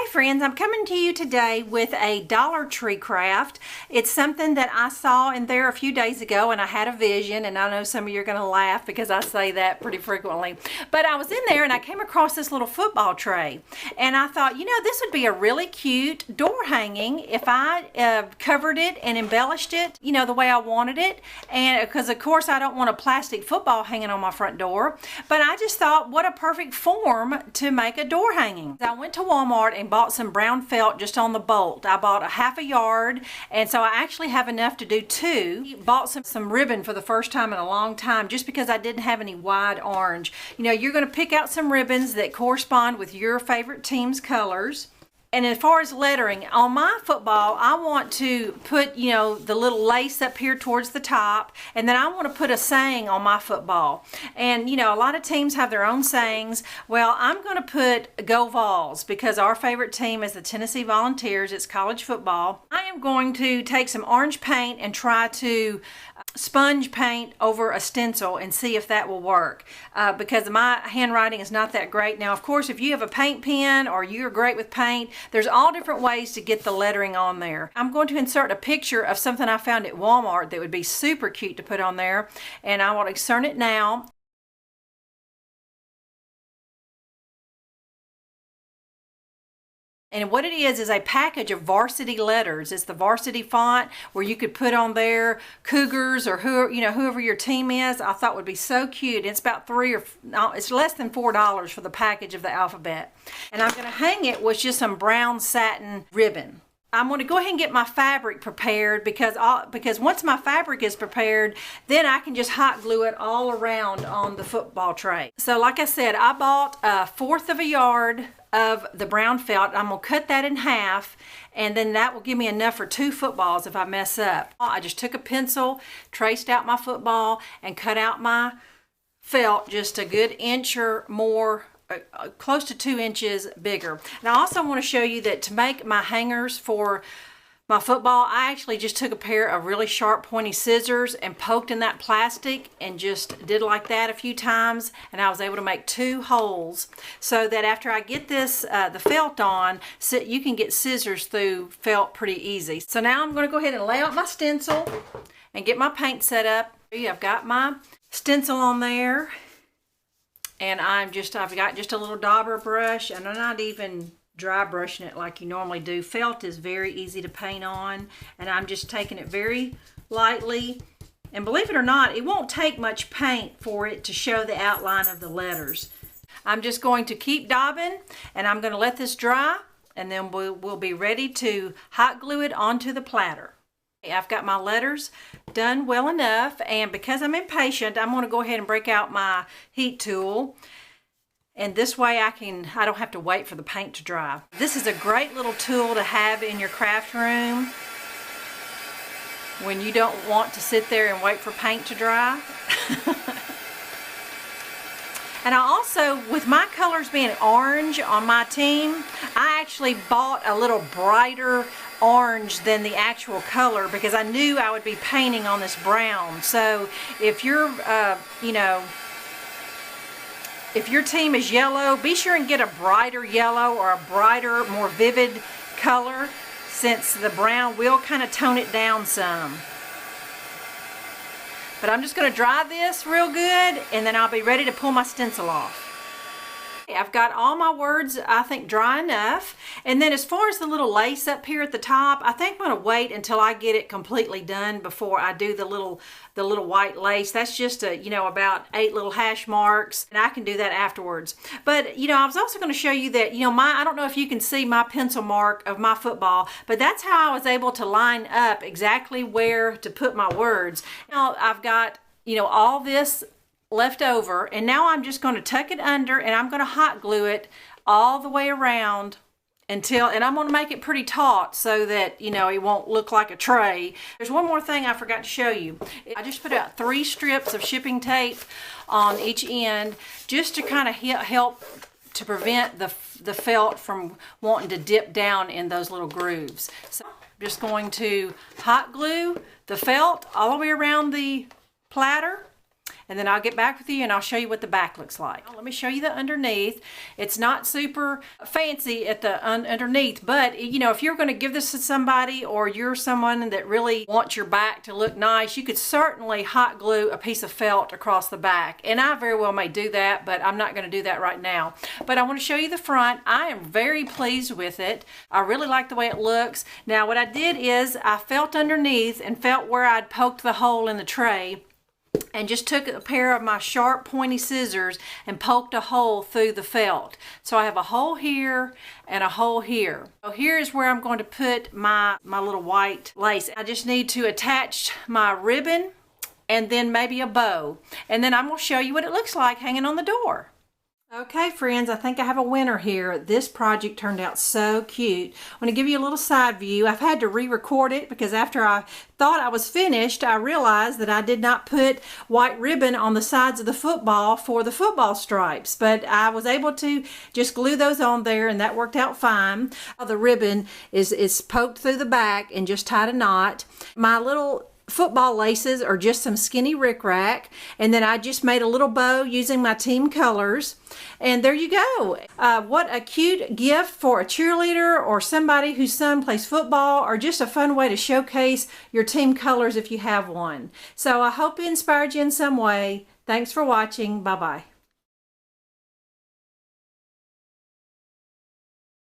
Hi friends, I'm coming to you today with a Dollar Tree craft. It's something that I saw in there a few days ago and I had a vision, and I know some of you are going to laugh because I say that pretty frequently. But I was in there and I came across this little football tray and I thought, you know, this would be a really cute door hanging if I covered it and embellished it, you know, the way I wanted it. And because of course I don't want a plastic football hanging on my front door, but I just thought what a perfect form to make a door hanging. I went to Walmart and bought some brown felt just on the bolt. I bought a half a yard, and so I actually have enough to do two. Bought some ribbon for the first time in a long time just because I didn't have any wide orange. You know, you're going to pick out some ribbons that correspond with your favorite team's colors. And as far as lettering, on my football, I want to put, you know, the little lace up here towards the top, and then I want to put a saying on my football. And, you know, a lot of teams have their own sayings. Well, I'm going to put Go Vols because our favorite team is the Tennessee Volunteers. It's college football. I am going to take some orange paint and try to sponge paint over a stencil and see if that will work because my handwriting is not that great. Now, of course, if you have a paint pen or you're great with paint, there's all different ways to get the lettering on there. I'm going to insert a picture of something I found at Walmart that would be super cute to put on there, and I will insert it now. And what it is a package of varsity letters. It's the varsity font where you could put on there Cougars or whoever your team is. I thought would be so cute. It's about it's less than $4 for the package of the alphabet. And I'm going to hang it with just some brown satin ribbon. I'm going to go ahead and get my fabric prepared because once my fabric is prepared, then I can just hot glue it all around on the football tray. So like I said, I bought 1/4 of a yard of the brown felt. I'm going to cut that in half, and then that will give me enough for 2 footballs if I mess up. I just took a pencil, traced out my football, and cut out my felt just a good inch or more, close to 2 inches bigger. And I also want to show you that to make my hangers for my football, I actually just took a pair of really sharp pointy scissors and poked in that plastic and just did like that a few times, and I was able to make 2 holes so that after I get this the felt on, so you can get scissors through felt pretty easy. So now I'm going to go ahead and lay out my stencil and get my paint set up. I've got my stencil on there, and I've got just a little dauber brush, and I'm not even dry brushing it like you normally do. Felt is very easy to paint on, and I'm just taking it very lightly. And believe it or not, it won't take much paint for it to show the outline of the letters. I'm just going to keep daubing, and I'm going to let this dry, and then we'll be ready to hot glue it onto the platter. I've got my letters done well enough, and because I'm impatient, I'm going to go ahead and break out my heat tool. And this way I don't have to wait for the paint to dry. This is a great little tool to have in your craft room when you don't want to sit there and wait for paint to dry. And I also, with my colors being orange on my team, I actually bought a little brighter orange than the actual color because I knew I would be painting on this brown. So if you're, if your team is yellow, be sure and get a brighter yellow or a brighter, more vivid color, since the brown will kind of tone it down some. But I'm just going to dry this real good, and then I'll be ready to pull my stencil off. I've got all my words, I think, dry enough. And then as far as the little lace up here at the top, I think I'm going to wait until I get it completely done before I do the little white lace. That's just about 8 little hash marks, and I can do that afterwards. But I was also going to show you that I don't know if you can see my pencil mark of my football, but that's how I was able to line up exactly where to put my words. Now I've got all this left over, and now I'm just going to tuck it under, and I'm going to hot glue it all the way around and I'm going to make it pretty taut so that it won't look like a tray. There's one more thing I forgot to show you. I just put out 3 strips of shipping tape on each end just to kind of help to prevent the felt from wanting to dip down in those little grooves. So I'm just going to hot glue the felt all the way around the platter. and then I'll get back with you and I'll show you what the back looks like. Let me show you the underneath. It's not super fancy at the underneath, but you know, if you're going to give this to somebody or you're someone that really wants your back to look nice, you could certainly hot glue a piece of felt across the back, and I very well may do that, but I'm not going to do that right now. But I want to show you the front. I am very pleased with it. I really like the way it looks. Now what I did is I felt underneath and felt where I'd poked the hole in the tray, and just took a pair of my sharp pointy scissors and poked a hole through the felt. So I have a hole here and a hole here. So here's where I'm going to put my little white lace. I just need to attach my ribbon and then maybe a bow, and then I'm going to show you what it looks like hanging on the door. Okay friends, I think I have a winner here. This project turned out so cute. I'm going to give you a little side view. I've had to re-record it because after I thought I was finished, I realized that I did not put white ribbon on the sides of the football for the football stripes, but I was able to just glue those on there and that worked out fine. The ribbon is poked through the back and just tied a knot. My little football laces are just some skinny rickrack, and then I just made a little bow using my team colors, and there you go. What a cute gift for a cheerleader or somebody whose son plays football, or just a fun way to showcase your team colors if you have one. So I hope it inspired you in some way. Thanks for watching. Bye bye.